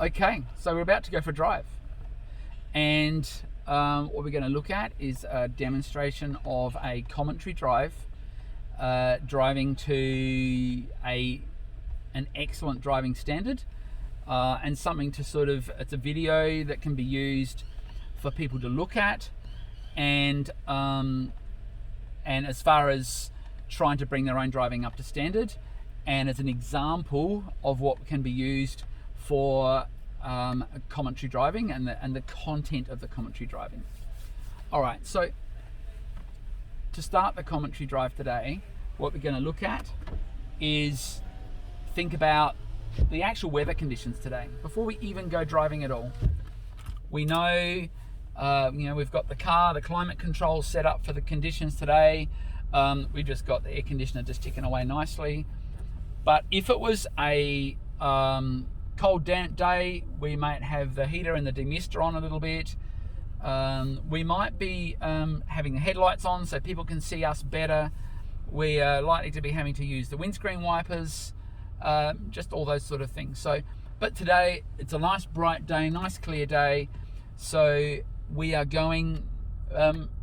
Okay, so we're about to go for a drive, and what we're going to look at is a demonstration of a commentary drive, driving to an excellent driving standard, and something to sort of, it's a video that can be used for people to look at, and as far as trying to bring their own driving up to standard, and as an example of what can be used for commentary driving and the content of the commentary driving. All right, so to start the commentary drive today, what we're going to look at is think about the actual weather conditions today before we even go driving at all. We know, we've got the car, the climate control set up for the conditions today. We've just got the air conditioner just ticking away nicely. But if it was a cold, damp day, we might have the heater and the demister on a little bit. We might be having the headlights on so people can see us better. We are likely to be having to use the windscreen wipers, just all those sort of things. But today it's a nice bright day, nice clear day, so we are going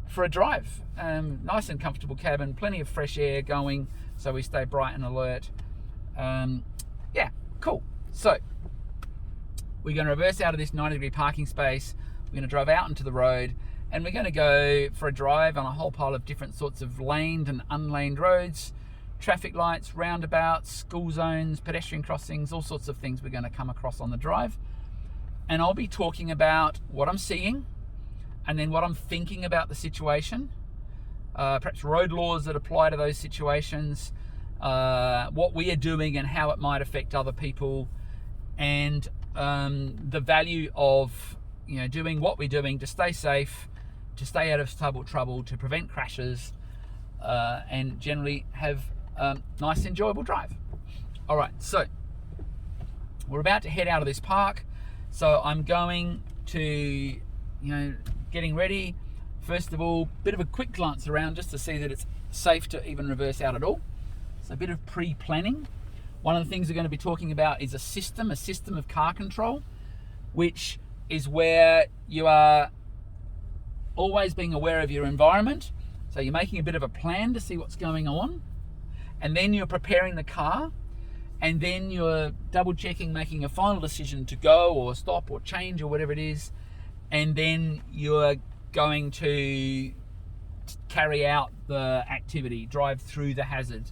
for a drive. Nice and comfortable cabin, plenty of fresh air going, so we stay bright and alert. Yeah, cool. So we're going to reverse out of this 90-degree parking space. We're going to drive out into the road, and we're going to go for a drive on a whole pile of different sorts of laned and unlaned roads, traffic lights, roundabouts, school zones, pedestrian crossings, all sorts of things we're going to come across on the drive. And I'll be talking about what I'm seeing, and then what I'm thinking about the situation, perhaps road laws that apply to those situations, what we are doing and how it might affect other people, and the value of doing what we're doing to stay safe, to stay out of trouble, to prevent crashes, and generally have a nice, enjoyable drive. All right, so we're about to head out of this park, so I'm going to, getting ready. First of all, bit of a quick glance around just to see that it's safe to even reverse out at all. So a bit of pre-planning. One of the things we're going to be talking about is a system of car control, which is where you are always being aware of your environment. So you're making a bit of a plan to see what's going on, and then you're preparing the car, and then you're double checking, making a final decision to go or stop or change or whatever it is, and then you're going to carry out the activity, drive through the hazard.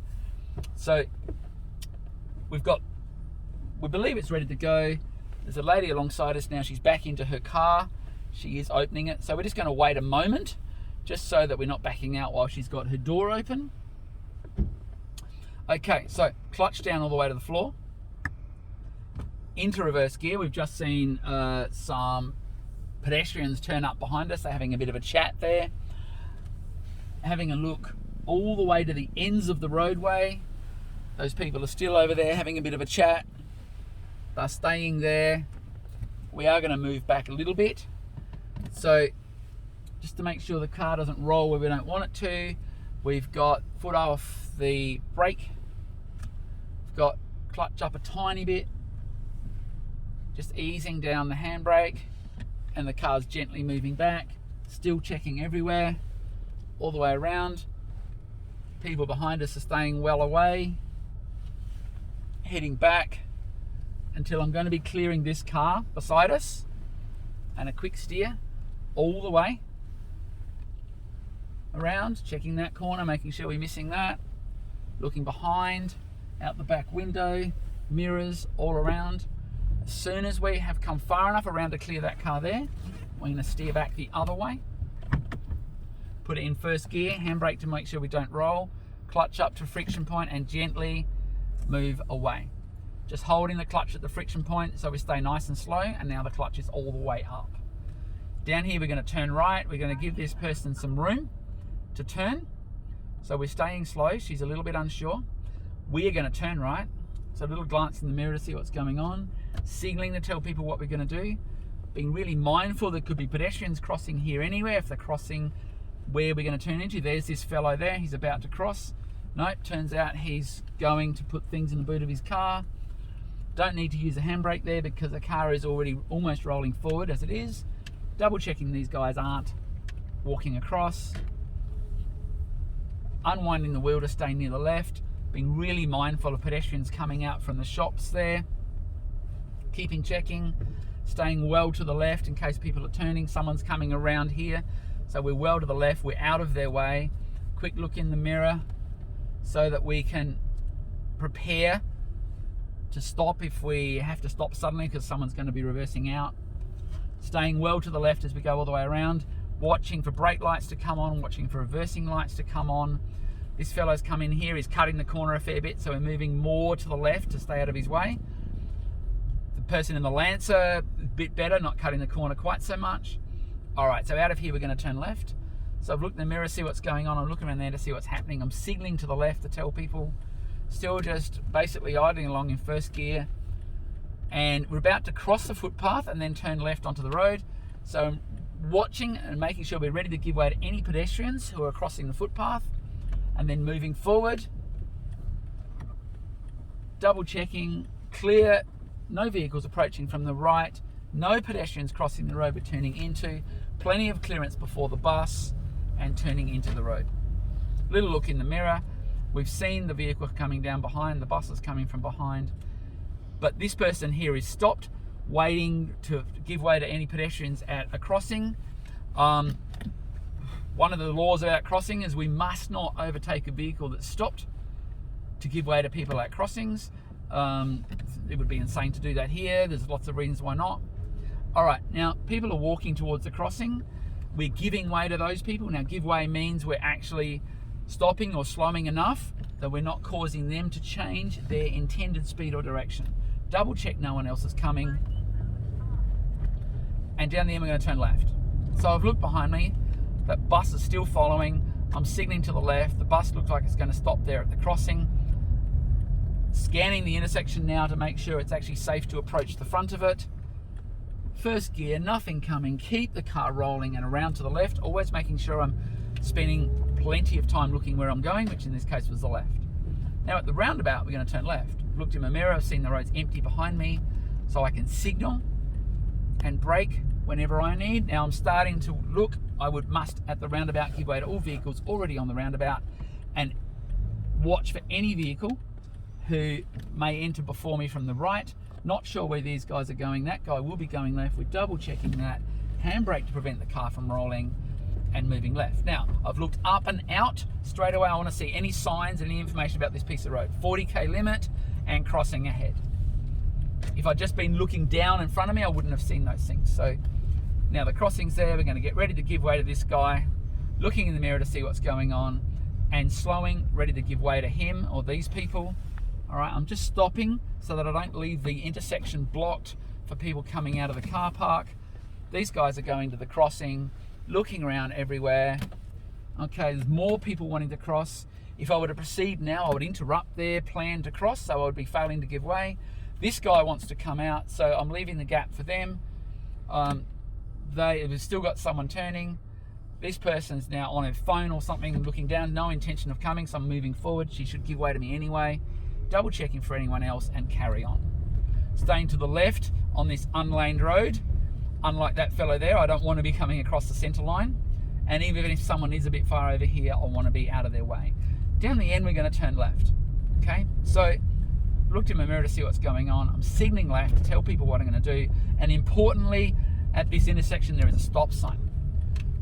So we believe it's ready to go. There's a lady alongside us now. She's back into her car. She is opening it. So we're just going to wait a moment just so that we're not backing out while she's got her door open. Okay, so clutch down all the way to the floor. Into reverse gear. We've just seen some pedestrians turn up behind us. They're having a bit of a chat there. Having a look all the way to the ends of the roadway. Those people are still over there having a bit of a chat. They're staying there. We are going to move back a little bit. So just to make sure the car doesn't roll where we don't want it to, we've got foot off the brake. We've got clutch up a tiny bit. Just easing down the handbrake, and the car's gently moving back. Still checking everywhere, all the way around. People behind us are staying well away. Heading back until I'm going to be clearing this car beside us, and a quick steer all the way around, checking that corner, making sure we're missing that, looking behind, out the back window, mirrors all around. As soon as we have come far enough around to clear that car there, we're going to steer back the other way, put it in first gear, handbrake to make sure we don't roll, clutch up to friction point, and gently move away. Just holding the clutch at the friction point so we stay nice and slow, and now the clutch is all the way up. Down here we're going to turn right. We're going to give this person some room to turn, so we're staying slow. She's a little bit unsure. We are going to turn right, so a little glance in the mirror to see what's going on, signaling to tell people what we're going to do, being really mindful there could be pedestrians crossing here anywhere. If they're crossing where we're going to turn into, there's this fellow there, he's about to cross. Nope, turns out he's going to put things in the boot of his car. Don't need to use a handbrake there because the car is already almost rolling forward as it is. Double checking these guys aren't walking across. Unwinding the wheel to stay near the left. Being really mindful of pedestrians coming out from the shops there. Keeping checking. Staying well to the left in case people are turning. Someone's coming around here. So we're well to the left. We're out of their way. Quick look in the mirror so that we can prepare to stop if we have to stop suddenly because someone's going to be reversing out. Staying well to the left as we go all the way around. Watching for brake lights to come on. Watching for reversing lights to come on. This fellow's come in here. He's cutting the corner a fair bit, so we're moving more to the left to stay out of his way. The person in the Lancer, a bit better, not cutting the corner quite so much. All right, so out of here we're going to turn left. So I've looked in the mirror, see what's going on. I'm looking around there to see what's happening. I'm signaling to the left to tell people. Still just basically idling along in first gear. And we're about to cross the footpath and then turn left onto the road. So I'm watching and making sure we're ready to give way to any pedestrians who are crossing the footpath. And then moving forward. Double checking, clear, no vehicles approaching from the right. No pedestrians crossing the road we're turning into. Plenty of clearance before the bus and turning into the road. Little look in the mirror. We've seen the vehicle coming down behind. The bus is coming from behind. But this person here is stopped, waiting to give way to any pedestrians at a crossing. One of the laws about crossing is we must not overtake a vehicle that's stopped to give way to people at crossings. It would be insane to do that here. There's lots of reasons why not. All right, now people are walking towards the crossing. We're giving way to those people. Now give way means we're actually stopping or slowing enough that we're not causing them to change their intended speed or direction. Double check no one else is coming. And down the end we're going to turn left. So I've looked behind me. That bus is still following. I'm signaling to the left. The bus looks like it's going to stop there at the crossing. Scanning the intersection now to make sure it's actually safe to approach the front of it. First gear, nothing coming. Keep the car rolling and around to the left. Always making sure I'm spending plenty of time looking where I'm going, which in this case was the left. Now at the roundabout, we're going to turn left. Looked in my mirror, I've seen the road's empty behind me, so I can signal and brake whenever I need. Now I'm starting to look. I must at the roundabout give way to all vehicles already on the roundabout and watch for any vehicle who may enter before me from the right. Not sure where these guys are going. That guy will be going left. We're double checking that. Handbrake to prevent the car from rolling and moving left. Now, I've looked up and out. Straight away, I want to see any signs, any information about this piece of road. 40k limit and crossing ahead. If I'd just been looking down in front of me, I wouldn't have seen those things. So now the crossing's there. We're going to get ready to give way to this guy. Looking in the mirror to see what's going on and slowing, ready to give way to him or these people. All right, I'm just stopping so that I don't leave the intersection blocked for people coming out of the car park. These guys are going to the crossing, looking around everywhere. Okay, there's more people wanting to cross. If I were to proceed now, I would interrupt their plan to cross, so I would be failing to give way. This guy wants to come out, so I'm leaving the gap for them. They've still got someone turning. This person's now on her phone or something, looking down, no intention of coming, so I'm moving forward. She should give way to me anyway. Double checking for anyone else and carry on. Staying to the left on this unlaned road. Unlike that fellow there, I don't want to be coming across the centre line. And even if someone is a bit far over here, I want to be out of their way. Down the end, we're going to turn left. Okay, so looked in my mirror to see what's going on. I'm signalling left to tell people what I'm going to do. And importantly, at this intersection, there is a stop sign.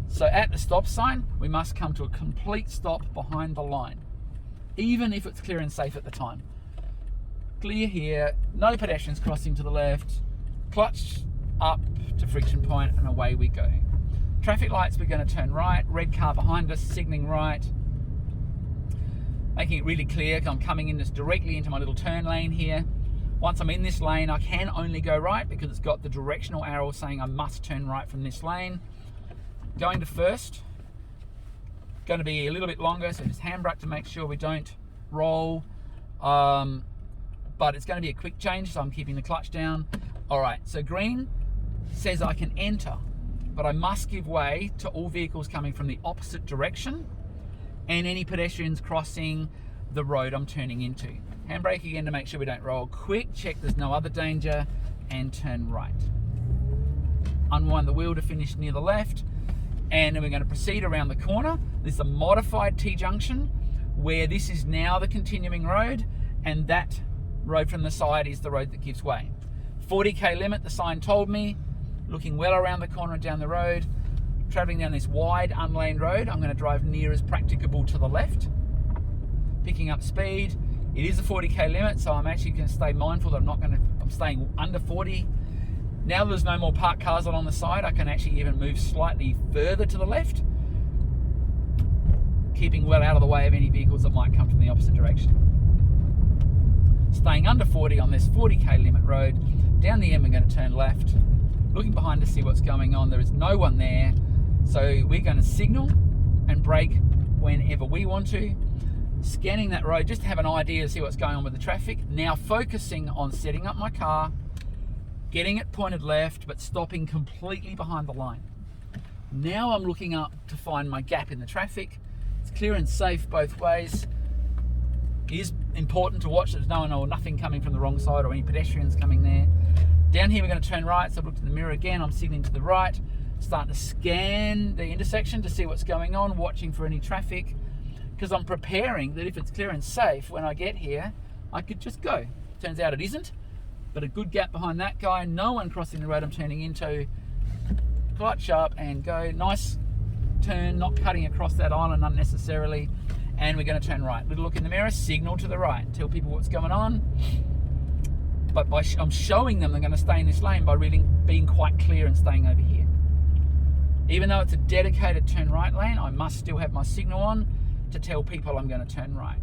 So at the stop sign, we must come to a complete stop behind the line, even if it's clear and safe at the time. Clear here, no pedestrians crossing to the left, clutch up to friction point, and away we go. Traffic lights, we're going to turn right, red car behind us, signalling right. Making it really clear, I'm coming in just directly into my little turn lane here. Once I'm in this lane, I can only go right because it's got the directional arrow saying I must turn right from this lane. Going to first. Going to be a little bit longer, so just handbrake to make sure we don't roll. But it's going to be a quick change, so I'm keeping the clutch down. All right, so green says I can enter, but I must give way to all vehicles coming from the opposite direction and any pedestrians crossing the road I'm turning into. Handbrake again to make sure we don't roll. Quick check there's no other danger and turn right. Unwind the wheel to finish near the left, and then we're going to proceed around the corner. This is a modified T-junction where this is now the continuing road, and that road from the side is the road that gives way. 40k limit, the sign told me. Looking well around the corner and down the road. Traveling down this wide unlaned road, I'm going to drive near as practicable to the left. Picking up speed. It is a 40k limit, so I'm actually going to stay mindful that I'm staying under 40. Now there's no more parked cars along the side, I can actually even move slightly further to the left, keeping well out of the way of any vehicles that might come from the opposite direction. Staying under 40 on this 40k limit road. Down the end we're going to turn left, looking behind to see what's going on. There is no one there, so we're going to signal and brake whenever we want to. Scanning that road just to have an idea to see what's going on with the traffic. Now focusing on setting up my car, getting it pointed left, but stopping completely behind the line. Now I'm looking up to find my gap in the traffic. It's clear and safe both ways. It is important to watch that there's no one or nothing coming from the wrong side or any pedestrians coming there. Down here we're going to turn right, so I've looked in the mirror again, I'm signaling to the right, starting to scan the intersection to see what's going on, watching for any traffic, because I'm preparing that if it's clear and safe when I get here, I could just go. Turns out it isn't, but a good gap behind that guy, no one crossing the road I'm turning into. Clutch up and go. Nice turn, not cutting across that island unnecessarily. And we're going to turn right. Little look in the mirror, signal to the right, tell people what's going on. But I'm showing them they're going to stay in this lane by really being quite clear and staying over here. Even though it's a dedicated turn right lane, I must still have my signal on to tell people I'm going to turn right.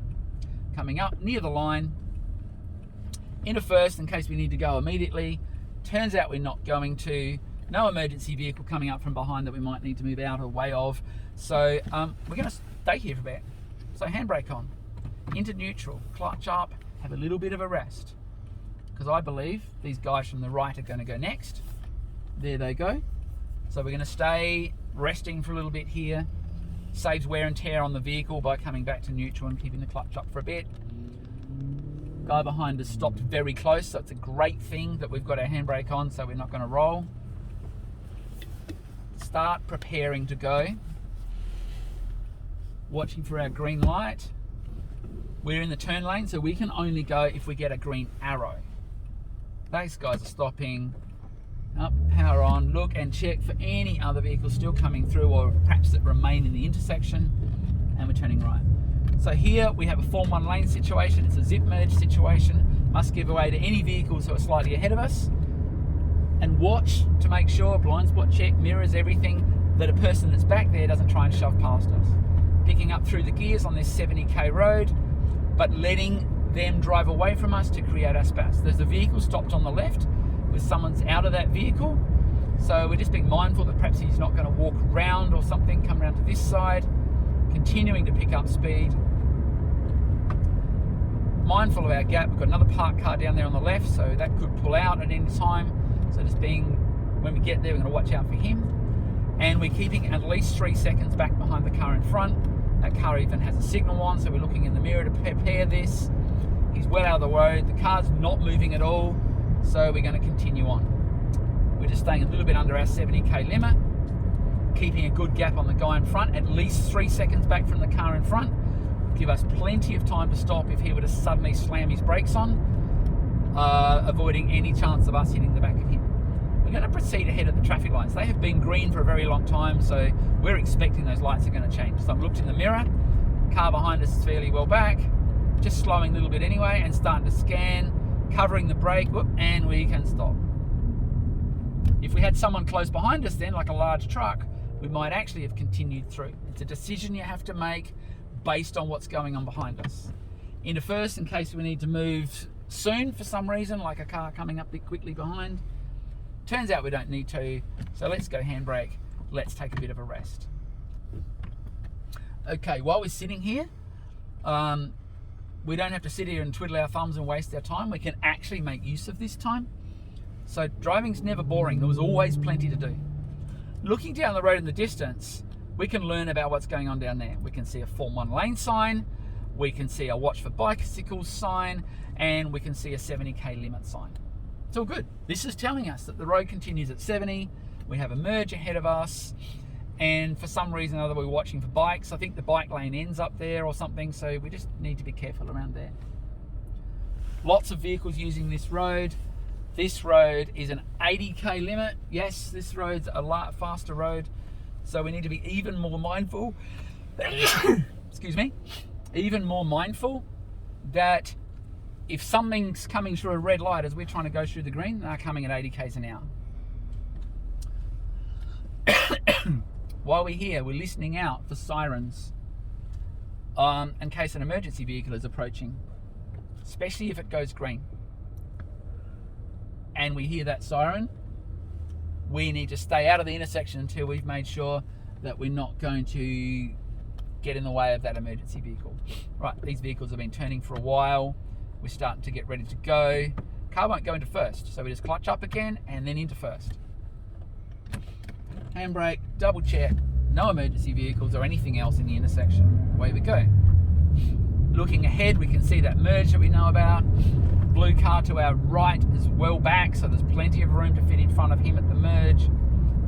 Coming up near the line, into first in case we need to go immediately. Turns out we're not going to. No emergency vehicle coming up from behind that we might need to move out of the way of. So we're going to stay here for a bit. So handbrake on, into neutral, clutch up, have a little bit of a rest. Because I believe these guys from the right are going to go next. There they go. So we're going to stay resting for a little bit here. Saves wear and tear on the vehicle by coming back to neutral and keeping the clutch up for a bit. Guy behind us stopped very close, so it's a great thing that we've got our handbrake on, so we're not going to roll. Start preparing to go. Watching for our green light. We're in the turn lane, so we can only go if we get a green arrow. These guys are stopping. Up, power on, look and check for any other vehicles still coming through or perhaps that remain in the intersection, and we're turning right. So here we have a Form 1 lane situation, it's a zip merge situation, must give away to any vehicles who are slightly ahead of us, and watch to make sure, blind spot check, mirrors, everything, that a person that's back there doesn't try and shove past us. Picking up through the gears on this 70k road, but letting them drive away from us to create our space. There's a vehicle stopped on the left, with someone's out of that vehicle, so we're just being mindful that perhaps he's not going to walk round or something, come around to this side, continuing to pick up speed. Mindful of our gap, we've got another parked car down there on the left, so that could pull out at any time, so just being, when we get there we're going to watch out for him, and we're keeping at least 3 seconds back behind the car in front. That car even has a signal on, so we're looking in the mirror to prepare this. He's well out of the road, the car's not moving at all, so we're going to continue on. We're just staying a little bit under our 70k limit, keeping a good gap on the guy in front, at least 3 seconds back from the car in front. Give us plenty of time to stop if he were to suddenly slam his brakes on, avoiding any chance of us hitting the back of him. We're going to proceed ahead of the traffic lights. They have been green for a very long time, so we're expecting those lights are going to change. So I've looked in the mirror, car behind us is fairly well back, just slowing a little bit anyway and starting to scan, covering the brake, whoop, and we can stop. If we had someone close behind us then, like a large truck, we might actually have continued through. It's a decision you have to make based on what's going on behind us. Into first in case we need to move soon for some reason, like a car coming up a bit quickly behind. Turns out we don't need to, so let's go handbrake, let's take a bit of a rest. Okay, while we're sitting here, we don't have to sit here and twiddle our thumbs and waste our time. We can actually make use of this time. So driving's never boring. There was always plenty to do. Looking down the road in the distance, we can learn about what's going on down there. We can see a Form 1 lane sign. we can see a watch for bicycles sign, and we can see a 70k limit sign. It's all good. This is telling us that the road continues at 70. We have a merge ahead of us, and for some reason or other we're watching for bikes. I think the bike lane ends up there or something, so we just need to be careful around there. Lots of vehicles using this road. This road is an 80k limit. Yes, this road's a lot faster road, so we need to be even more mindful excuse me, even more mindful that if something's coming through a red light as we're trying to go through the green, they're coming at 80 k's an hour. While we're here, we're listening out for sirens in case an emergency vehicle is approaching, especially if it goes green. And we hear that siren, we need to stay out of the intersection until we've made sure that we're not going to get in the way of that emergency vehicle. Right, these vehicles have been turning for a while. We're starting to get ready to go. Car won't go into first, so we just clutch up again and then into first. Handbrake, double check, no emergency vehicles or anything else in the intersection. Away we go. Looking ahead, we can see that merge that we know about. Blue car to our right is well back, so there's plenty of room to fit in front of him at the merge.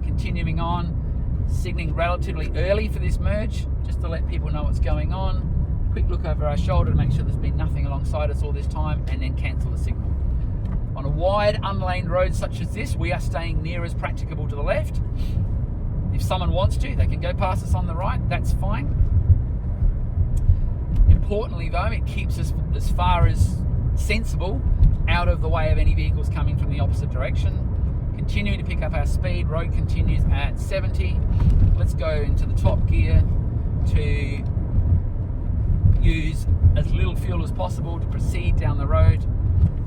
Continuing on, signaling relatively early for this merge, just to let people know what's going on. Quick look over our shoulder to make sure there's been nothing alongside us all this time, and then cancel the signal. On a wide, unlaned road such as this, we are staying near as practicable to the left. If someone wants to, they can go past us on the right, that's fine. Importantly though, it keeps us as far as sensible out of the way of any vehicles coming from the opposite direction. Continuing to pick up our speed, road continues at 70. Let's go into the top gear to use as little fuel as possible to proceed down the road.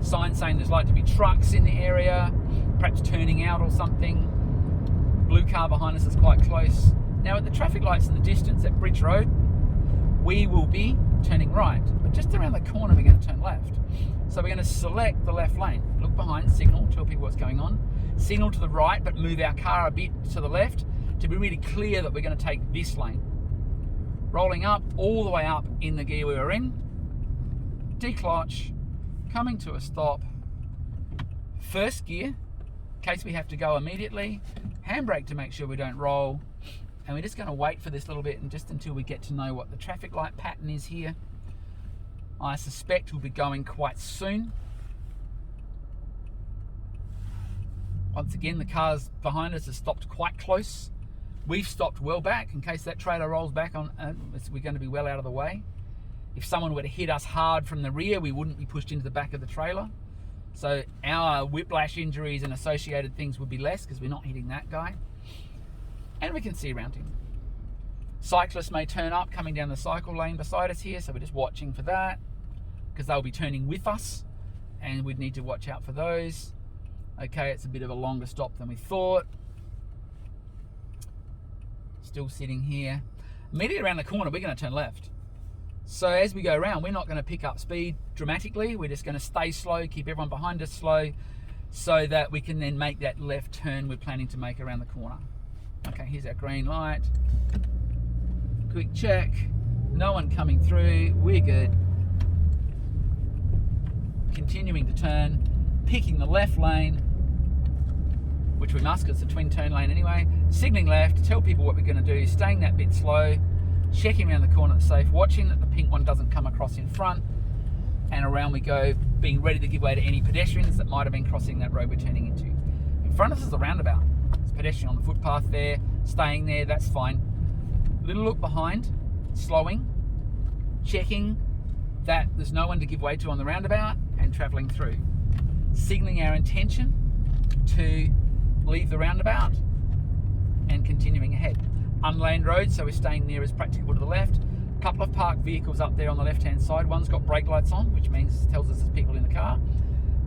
Sign saying there's likely to be trucks in the area, perhaps turning out or something. Blue car behind us is quite close. Now at the traffic lights in the distance at Bridge Road, we will be turning right, but just around the corner we're going to turn left. So we're going to select the left lane, look behind, signal, tell people what's going on, signal to the right but move our car a bit to the left to be really clear that we're going to take this lane. Rolling up, all the way up in the gear we were in, declutch, coming to a stop, first gear, in case we have to go immediately, handbrake to make sure we don't roll, and we're just going to wait for this little bit and just until we get to know what the traffic light pattern is here. I suspect we'll be going quite soon. Once again, the cars behind us have stopped quite close. We've stopped well back in case that trailer rolls back on. We're going to be well out of the way. If someone were to hit us hard from the rear, we wouldn't be pushed into the back of the trailer. So our whiplash injuries and associated things would be less because we're not hitting that guy. And we can see around him. Cyclists may turn up coming down the cycle lane beside us here, so we're just watching for that because they'll be turning with us and we'd need to watch out for those. Okay, it's a bit of a longer stop than we thought. Still sitting here. Immediately around the corner, we're going to turn left. So as we go around, we're not going to pick up speed dramatically. We're just going to stay slow, keep everyone behind us slow, so that we can then make that left turn we're planning to make around the corner. Okay, here's our green light. Quick check. No one coming through. We're good. Continuing to turn, picking the left lane, which we must because it's a twin turn lane anyway. Signaling left to tell people what we're going to do, staying that bit slow, checking around the corner that's safe, watching that the pink one doesn't come across in front, and around we go, being ready to give way to any pedestrians that might have been crossing that road we're turning into. In front of us is the roundabout. There's a pedestrian on the footpath there, staying there, that's fine. Little look behind, slowing, checking that there's no one to give way to on the roundabout, and travelling through. Signalling our intention to leave the roundabout and continuing ahead. Unlaned road, so we're staying near as practicable to the left. A couple of parked vehicles up there on the left hand side. One's got brake lights on, which means tells us there's people in the car.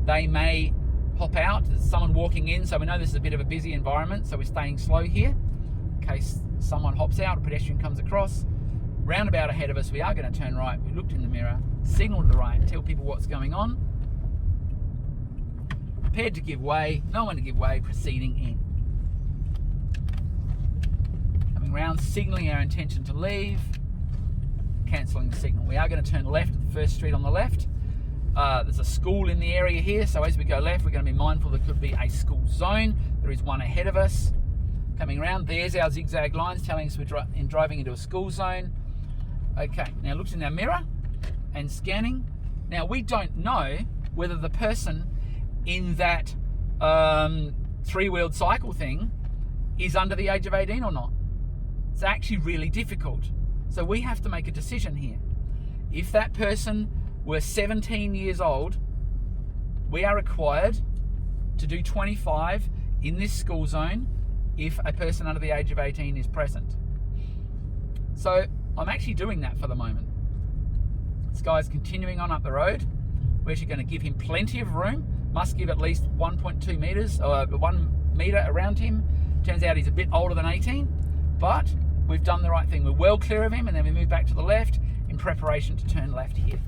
They may hop out. There's someone walking in, so we know this is a bit of a busy environment, so we're staying slow here in case someone hops out, a pedestrian comes across. Roundabout ahead of us, we are going to turn right. We looked in the mirror, signal to the right, tell people what's going on. Prepared to give way, no one to give way, proceeding in. Coming round, signalling our intention to leave. cancelling the signal. We are going to turn left at the first street on the left. There's a school in the area here, so as we go left, we're going to be mindful there could be a school zone. There is one ahead of us coming around. There's our zigzag lines telling us we're driving into a school zone. Okay, now looks in our mirror and scanning. Now we don't know whether the person in that three-wheeled cycle thing is under the age of 18 or not. It's actually really difficult. So we have to make a decision here. If that person were 17 years old, we are required to do 25 in this school zone if a person under the age of 18 is present. So I'm actually doing that for the moment. This guy's continuing on up the road. We're actually going to give him plenty of room. Must give at least 1.2 meters or 1 meter around him. Turns out he's a bit older than 18, but we've done the right thing. We're well clear of him, and then we move back to the left in preparation to turn left here.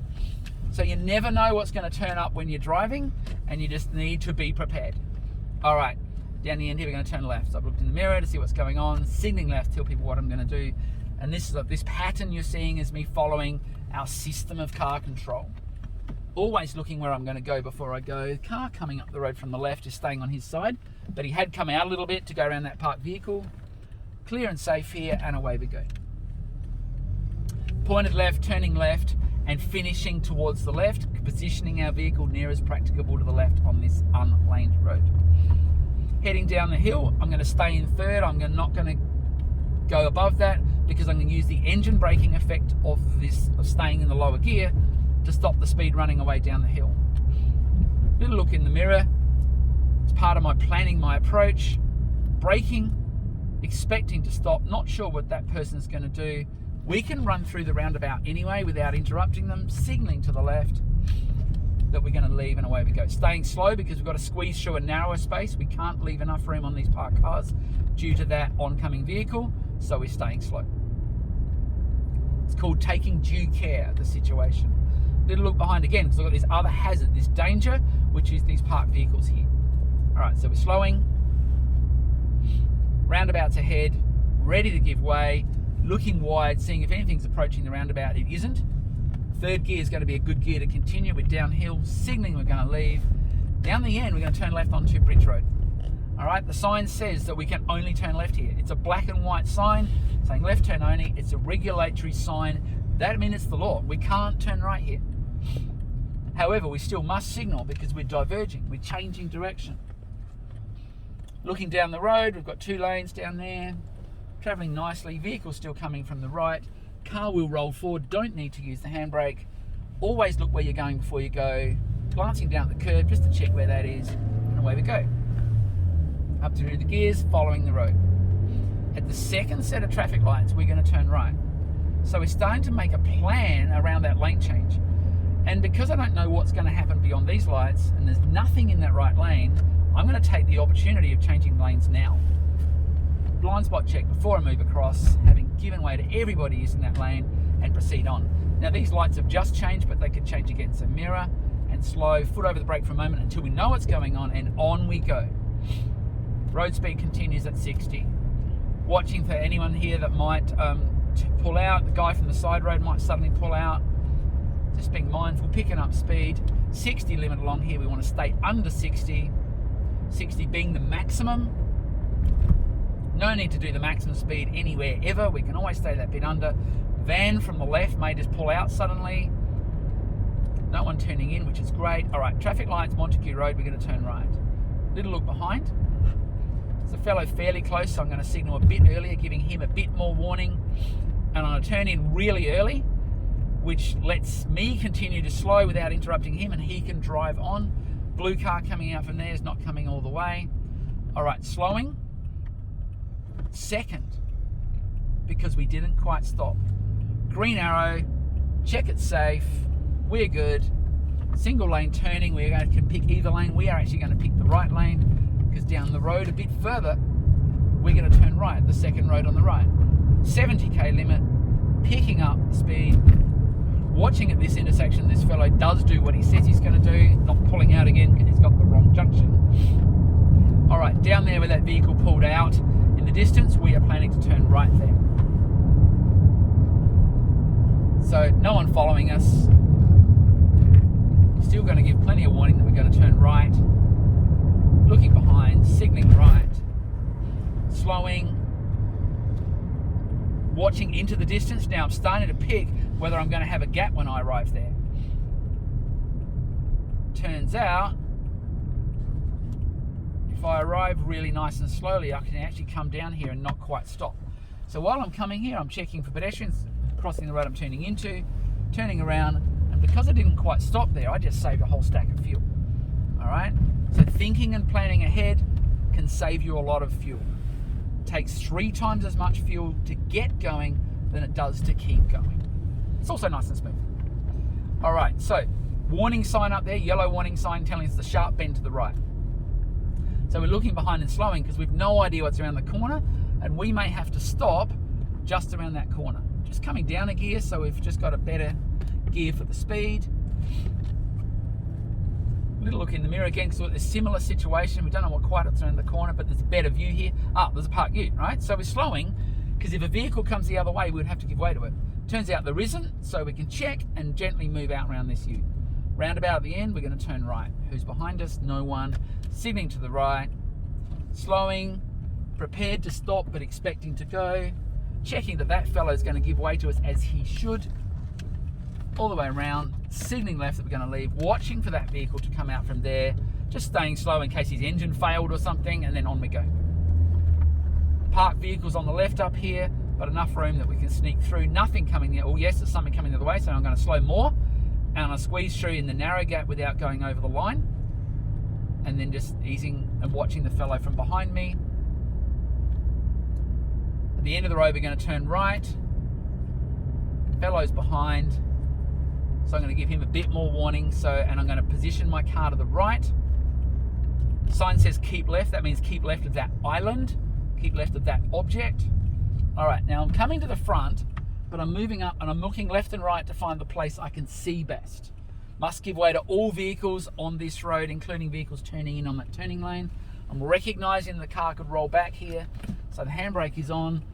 So you never know what's going to turn up when you're driving, and you just need to be prepared. All right, down the end here, we're going to turn left. So I've looked in the mirror to see what's going on, signaling left, tell people what I'm going to do. And this pattern you're seeing is me following our system of car control. Always looking where I'm going to go before I go. The car coming up the road from the left is staying on his side, but he had come out a little bit to go around that parked vehicle. Clear and safe here, and away we go. Pointed left, turning left, and finishing towards the left, positioning our vehicle near as practicable to the left on this unlaned road. Heading down the hill, I'm going to stay in third. I'm not going to go above that because I'm going to use the engine braking effect of staying in the lower gear to stop the speed running away down the hill. Little look in the mirror. It's part of my planning my approach. Braking, expecting to stop, not sure what that person's going to do. We can run through the roundabout anyway without interrupting them, signaling to the left that we're going to leave, and away we go. Staying slow because we've got to squeeze through a narrower space. We can't leave enough room on these parked cars due to that oncoming vehicle, so we're staying slow. It's called taking due care of the situation. Little look behind again because we've got this other hazard, this danger, which is these parked vehicles here. All right, so we're slowing. Roundabouts ahead, ready to give way, looking wide, seeing if anything's approaching the roundabout. It isn't. Third gear is going to be a good gear to continue. We're downhill, signaling we're going to leave. Down the end, we're going to turn left onto Bridge Road. All right, the sign says that we can only turn left here. It's a black and white sign saying left turn only. It's a regulatory sign. That means it's the law. We can't turn right here. However, we still must signal because we're diverging. We're changing direction. Looking down the road, we've got 2 lanes down there. Travelling nicely. Vehicle still coming from the right. Car will roll forward. Don't need to use the handbrake. Always look where you're going before you go. Glancing down at the curb just to check where that is. And away we go. Up through the gears, following the road. At the second set of traffic lights, we're going to turn right. So we're starting to make a plan around that lane change. And because I don't know what's going to happen beyond these lights, and there's nothing in that right lane, I'm going to take the opportunity of changing lanes now. Blind spot check before I move across, having given way to everybody using that lane, and proceed on. Now these lights have just changed, but they could change again. So mirror and slow, foot over the brake for a moment until we know what's going on, and on we go. Road speed continues at 60. Watching for anyone here that might pull out. The guy from the side road might suddenly pull out. Just being mindful, picking up speed. 60 limit along here, we want to stay under 60. 60 being the maximum. No need to do the maximum speed anywhere ever. We can always stay that bit under. Van from the left may just pull out suddenly. No one turning in, which is great. All right, traffic lights, Montague Road, we're going to turn right. Little look behind. There's a fellow fairly close, so I'm going to signal a bit earlier, giving him a bit more warning. And I'm going to turn in really early, which lets me continue to slow without interrupting him, and he can drive on. Blue car coming out from there is not coming all the way. All right, slowing. Second, because we didn't quite stop. Green arrow, check it safe, we're good. Single lane turning, we can pick either lane. We are actually going to pick the right lane because down the road a bit further, we're going to turn right, the second road on the right. 70k limit, picking up the speed. Watching at this intersection, this fellow does do what he says he's going to do, not pulling out again because he's got the wrong junction. All right, down there where that vehicle pulled out, in the distance, we are planning to turn right there. So no one following us. Still going to give plenty of warning that we're going to turn right. Looking behind, signalling right. Slowing. Watching into the distance. Now I'm starting to pick whether I'm going to have a gap when I arrive there. Turns out, if I arrive really nice and slowly, I can actually come down here and not quite stop. So while I'm coming here, I'm checking for pedestrians, crossing the road I'm turning into, turning around, and because I didn't quite stop there, I just saved a whole stack of fuel. All right? So thinking and planning ahead can save you a lot of fuel. It takes 3 times as much fuel to get going than it does to keep going. It's also nice and smooth. All right, so warning sign up there, yellow warning sign telling us the sharp bend to the right. So we're looking behind and slowing because we've no idea what's around the corner, and we may have to stop just around that corner. Just coming down a gear, so we've just got a better gear for the speed. Little look in the mirror again, because it's a similar situation. We don't know what quite it's around the corner, but there's a better view here. There's a park ute, right? So we're slowing, because if a vehicle comes the other way, we'd have to give way to it. Turns out there isn't, so we can check and gently move out around this ute. Roundabout at the end, we're going to turn right. Who's behind us? No one. Signaling to the right. Slowing. Prepared to stop, but expecting to go. Checking that that fellow is going to give way to us as he should. All the way around. Signaling left that we're going to leave. Watching for that vehicle to come out from there. Just staying slow in case his engine failed or something, and then on we go. Parked vehicles on the left up here, but enough room that we can sneak through. Nothing coming the... Oh yes, there's something coming the other way, so I'm going to slow more. And I'm going to squeeze through in the narrow gap without going over the line. And then just easing and watching the fellow from behind me. At the end of the road, we're going to turn right. Fellow's behind. So I'm going to give him a bit more warning. And I'm going to position my car to the right. Sign says keep left. That means keep left of that island. Keep left of that object. All right, now I'm coming to the front, but I'm moving up and I'm looking left and right to find the place I can see best. Must give way to all vehicles on this road, including vehicles turning in on that turning lane. I'm recognizing the car could roll back here, so the handbrake is on.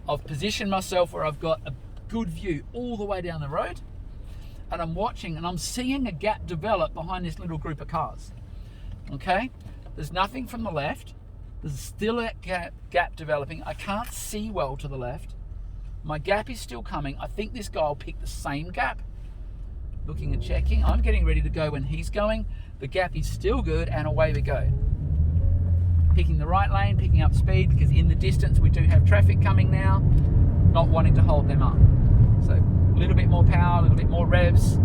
I've positioned myself where I've got a good view all the way down the road, and I'm watching and I'm seeing a gap develop behind this little group of cars. Okay, there's nothing from the left. There's still a gap developing. I can't see well to the left. My gap is still coming. I think this guy will pick the same gap. Looking and checking. I'm getting ready to go when he's going. The gap is still good, and away we go. Picking the right lane, picking up speed, because in the distance we do have traffic coming now. Not wanting to hold them up. So a little bit more power, a little bit more revs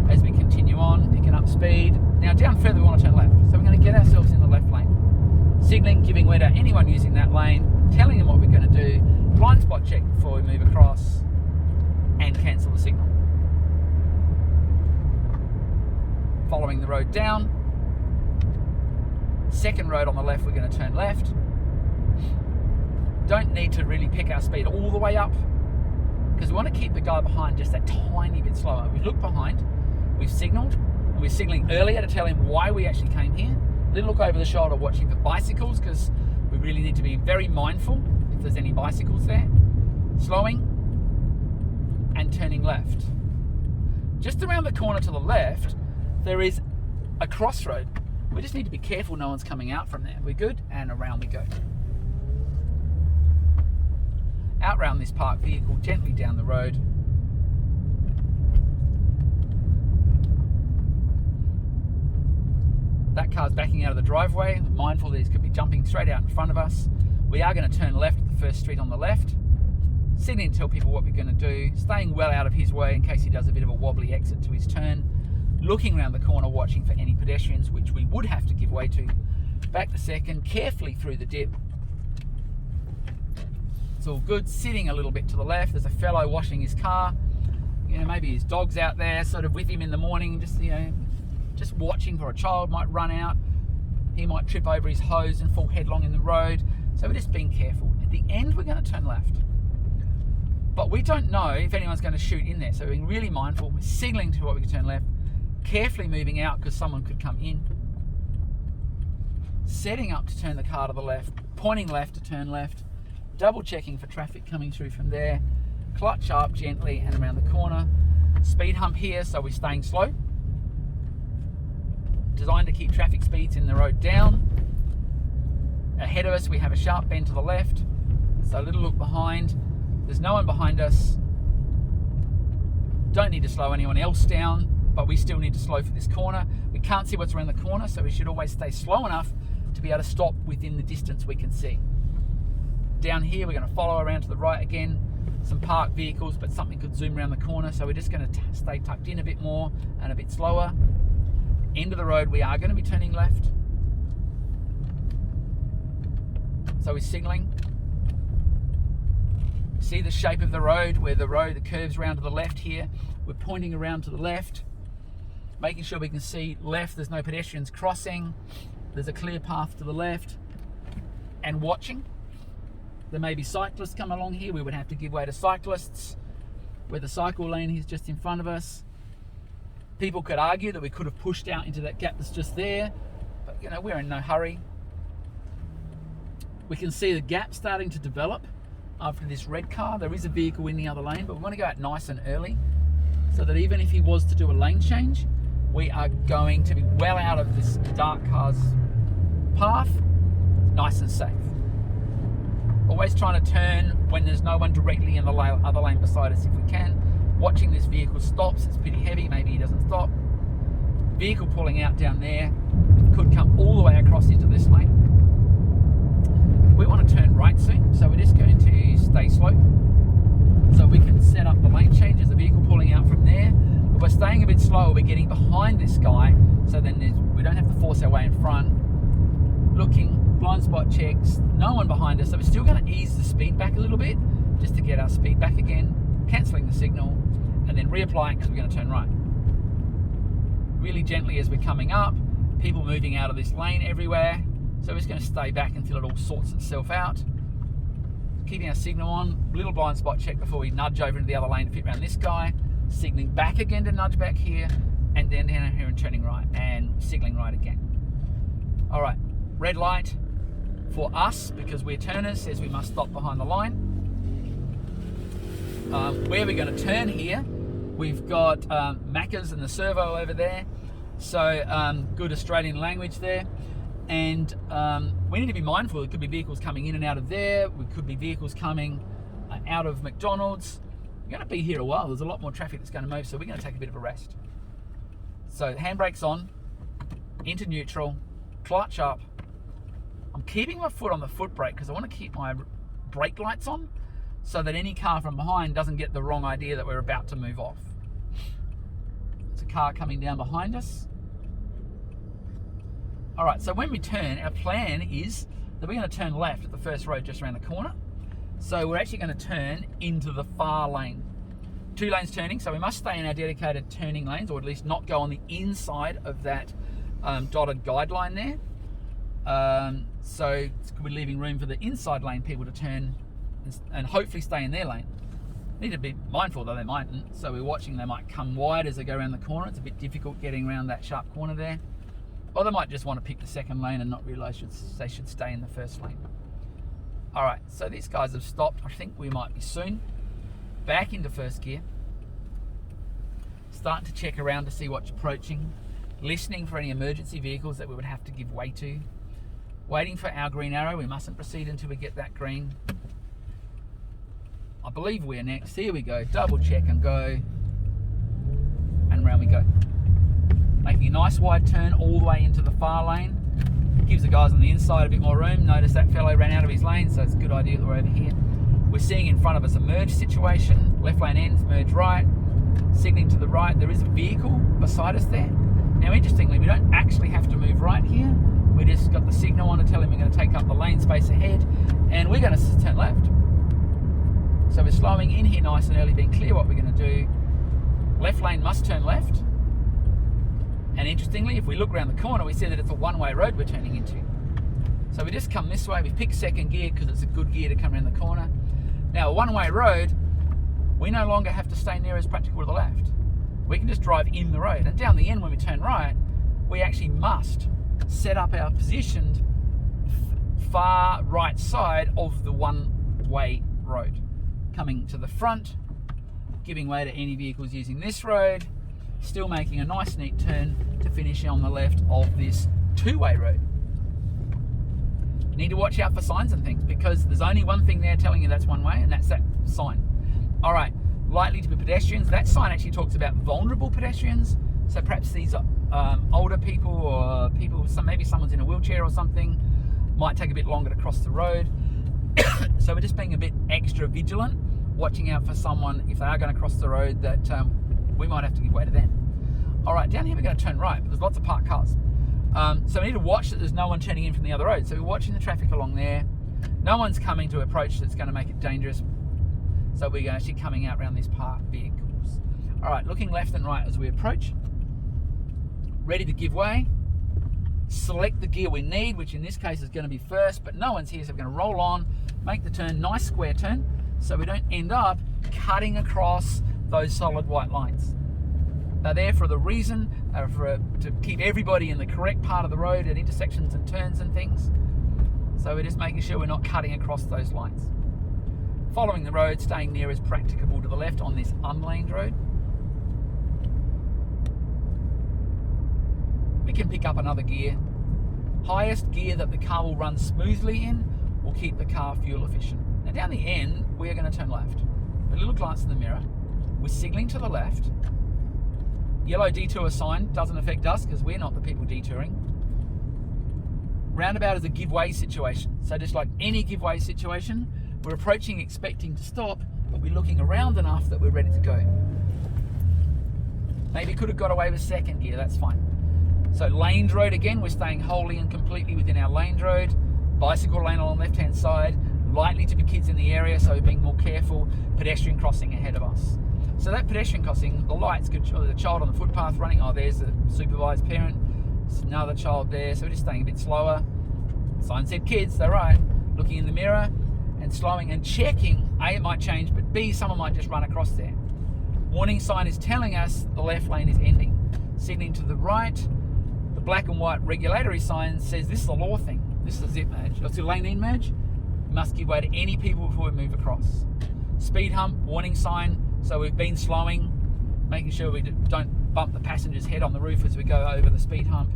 as we continue on, picking up speed. Now down further we want to turn left. So we're going to get ourselves in the left lane. Signaling, giving way to anyone using that lane, telling them what we're going to do, blind spot check before we move across, and cancel the signal. Following the road down. Second road on the left, we're going to turn left. Don't need to really pick our speed all the way up, because we want to keep the guy behind just that tiny bit slower. We've looked behind, we've signalled, and we're signalling earlier to tell him why we actually came here. Then look over the shoulder watching for bicycles, because we really need to be very mindful if there's any bicycles there. Slowing and turning left. Just around the corner to the left, there is a crossroad. We just need to be careful no one's coming out from there. We're good, and around we go. Out round this parked vehicle, gently down the road. That car's backing out of the driveway. We're mindful that he could be jumping straight out in front of us. We are going to turn left at the first street on the left. Sitting and tell people what we're going to do. Staying well out of his way in case he does a bit of a wobbly exit to his turn. Looking around the corner, watching for any pedestrians, which we would have to give way to. Back the second, carefully through the dip. It's all good. Sitting a little bit to the left. There's a fellow washing his car. You know, maybe his dog's out there, sort of with him in the morning, just watching for a child might run out. He might trip over his hose and fall headlong in the road. So we're just being careful. At the end, we're going to turn left. But we don't know if anyone's going to shoot in there. So we're being really mindful. We're signalling to what we can turn left. Carefully moving out because someone could come in. Setting up to turn the car to the left. Pointing left to turn left. Double checking for traffic coming through from there. Clutch up gently and around the corner. speed hump here, so we're staying slow. Designed to keep traffic speeds in the road down. Ahead of us we have a sharp bend to the left, so a little look behind. There's no one behind us. Don't need to slow anyone else down, but we still need to slow for this corner. We can't see what's around the corner, so we should always stay slow enough to be able to stop within the distance we can see. Down here we're going to follow around to the right again. Some parked vehicles, but something could zoom around the corner, so we're just going to stay tucked in a bit more and a bit slower. End of the road, we are going to be turning left. So we're signalling. See the shape of the road, where the road curves around to the left here. We're pointing around to the left, making sure we can see left, there's no pedestrians crossing, there's a clear path to the left, and watching. There may be cyclists come along here, we would have to give way to cyclists, where the cycle lane is just in front of us. People could argue that we could have pushed out into that gap that's just there, but you know, we're in no hurry. We can see the gap starting to develop after this red car. There is a vehicle in the other lane, but we want to go out nice and early so that even if he was to do a lane change, we are going to be well out of this dark car's path, nice and safe. Always trying to turn when there's no one directly in the other lane beside us if we can. Watching this vehicle stops, it's pretty heavy, maybe he doesn't stop. Vehicle pulling out down there, could come all the way across into this lane. We want to turn right soon, so we're just going to stay slow so we can set up the lane change. There's a vehicle pulling out from there, but we're staying a bit slower. We're getting behind this guy, so then we don't have to force our way in front. Looking, blind spot checks, no one behind us, so we're still going to ease the speed back a little bit just to get our speed back again, cancelling the signal, and then reapplying because we're going to turn right. Really gently as we're coming up, people moving out of this lane everywhere. So we're just going to stay back until it all sorts itself out. Keeping our signal on, little blind spot check before we nudge over into the other lane to fit around this guy. Signaling back again to nudge back here, and then down here and turning right, and signaling right again. All right, red light for us, because we're turners, says we must stop behind the line. Where we're going to turn here, we've got Macca's and the servo over there. So good Australian language there. And we need to be mindful. There could be vehicles coming in and out of there. We could be vehicles coming out of McDonald's. We're going to be here a while. There's a lot more traffic that's going to move, so we're going to take a bit of a rest. So handbrake's on, into neutral, clutch up. I'm keeping my foot on the foot brake because I want to keep my brake lights on so that any car from behind doesn't get the wrong idea that we're about to move off. There's a car coming down behind us. All right, so when we turn, our plan is that we're going to turn left at the first road just around the corner. So we're actually going to turn into the far lane. 2 lanes turning, so we must stay in our dedicated turning lanes, or at least not go on the inside of that dotted guideline there. So we're leaving room for the inside lane people to turn and hopefully stay in their lane. Need to be mindful though, they mightn't. So we're watching, they might come wide as they go around the corner. It's a bit difficult getting around that sharp corner there. Or they might just want to pick the second lane and not realise they should stay in the first lane. All right, so these guys have stopped. I think we might be soon. Back into first gear. Starting to check around to see what's approaching. Listening for any emergency vehicles that we would have to give way to. Waiting for our green arrow. We mustn't proceed until we get that green. I believe we're next. Here we go. Double check and go. And round we go. Making a nice wide turn all the way into the far lane. Gives the guys on the inside a bit more room. Notice that fellow ran out of his lane, so it's a good idea that we're over here. We're seeing in front of us a merge situation. Left lane ends, merge right. Signaling to the right, there is a vehicle beside us there. Now interestingly, we don't actually have to move right here. We just got the signal on to tell him we're going to take up the lane space ahead, and we're going to turn left. So we're slowing in here nice and early, being clear what we're going to do. Left lane must turn left. And interestingly, if we look around the corner, we see that it's a one-way road we're turning into. So we just come this way. We've picked second gear because it's a good gear to come around the corner. Now, a one-way road, we no longer have to stay near as practical to the left. We can just drive in the road. And down the end, when we turn right, we actually must set up our positioned far right side of the one-way road. Coming to the front, giving way to any vehicles using this road, still making a nice neat turn to finish on the left of this two-way road. You need to watch out for signs and things, because there's only one thing there telling you that's one way, and that's that sign. All right, likely to be pedestrians. That sign actually talks about vulnerable pedestrians. So perhaps these are older people, or people, maybe someone's in a wheelchair or something, might take a bit longer to cross the road. So we're just being a bit extra vigilant, watching out for someone if they are going to cross the road, that we might have to give way to them. All right, down here we're going to turn right, but there's lots of parked cars. So we need to watch that there's no one turning in from the other road. So we're watching the traffic along there. No one's coming to approach that's going to make it dangerous. So we're actually coming out around these parked vehicles. All right, looking left and right as we approach. Ready to give way. Select the gear we need, which in this case is going to be first, but no one's here, so we're going to roll on, make the turn, nice square turn, so we don't end up cutting across those solid white lines. They're there for the reason, to keep everybody in the correct part of the road at intersections and turns and things. So we're just making sure we're not cutting across those lines. Following the road, staying near as practicable to the left on this unlaned road. We can pick up another gear. Highest gear that the car will run smoothly in will keep the car fuel efficient. Now down the end, we are going to turn left. A little glance in the mirror. We're signalling to the left. Yellow detour sign doesn't affect us because we're not the people detouring. Roundabout is a give way situation. So just like any give way situation, we're approaching expecting to stop, but we're looking around enough that we're ready to go. Maybe could have got away with second gear, that's fine. So laned road again, we're staying wholly and completely within our laned road. Bicycle lane on the left hand side, likely to be kids in the area, so we're being more careful. Pedestrian crossing ahead of us. So that pedestrian crossing, the lights could show there's a child on the footpath running. Oh, there's the supervised parent. There's another child there, so we're just staying a bit slower. Sign said kids, they're right. Looking in the mirror and slowing and checking. A, it might change, but B, someone might just run across there. Warning sign is telling us the left lane is ending. Signaling to the right. The black and white regulatory sign says this is a law thing. This is a zip merge. It's a lane in merge. We must give way to any people before we move across. Speed hump, warning sign. So we've been slowing, making sure we don't bump the passenger's head on the roof as we go over the speed hump.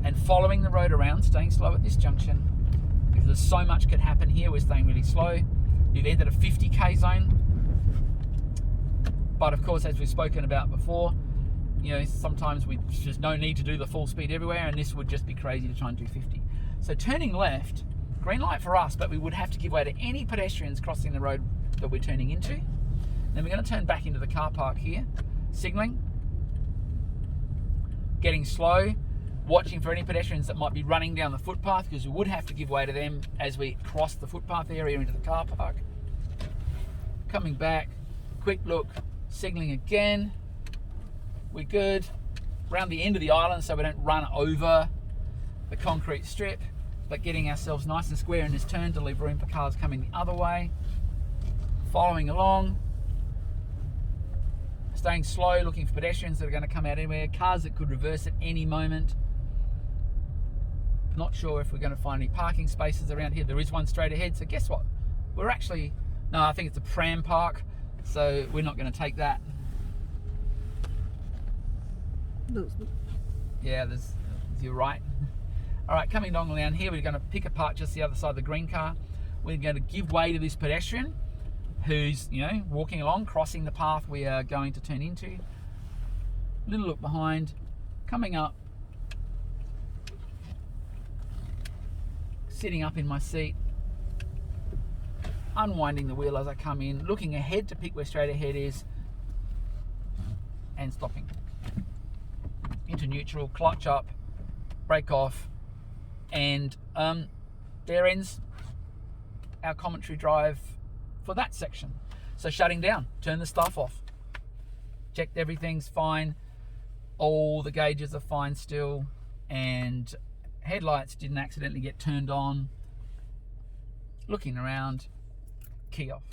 And following the road around, staying slow at this junction. Because there's so much could happen here, we're staying really slow. We've entered a 50k zone. But of course, as we've spoken about before, you know, sometimes there's no need to do the full speed everywhere, and this would just be crazy to try and do 50. So turning left, green light for us, but we would have to give way to any pedestrians crossing the road that we're turning into. Then we're going to turn back into the car park here, signalling, getting slow, watching for any pedestrians that might be running down the footpath, because we would have to give way to them as we cross the footpath area into the car park. Coming back, quick look, signalling again. We're good. Around the end of the island so we don't run over the concrete strip, but getting ourselves nice and square in this turn to leave room for cars coming the other way. Following along, staying slow, looking for pedestrians that are going to come out anywhere, cars that could reverse at any moment. Not sure if we're going to find any parking spaces around here. There is one straight ahead, so guess what? We're actually, no, I think it's a pram park, so we're not going to take that. Yeah, you're right. All right, coming along down here, we're going to pick apart just the other side of the green car. We're going to give way to this pedestrian who's, you know, walking along, crossing the path we are going to turn into. Little look behind, coming up, sitting up in my seat, unwinding the wheel as I come in, looking ahead to pick where straight ahead is, and stopping. Into neutral, clutch up, brake off, and there ends our commentary drive for that section. So shutting down, turn the stuff off, checked everything's fine, all the gauges are fine still, and headlights didn't accidentally get turned on. Looking around, key off.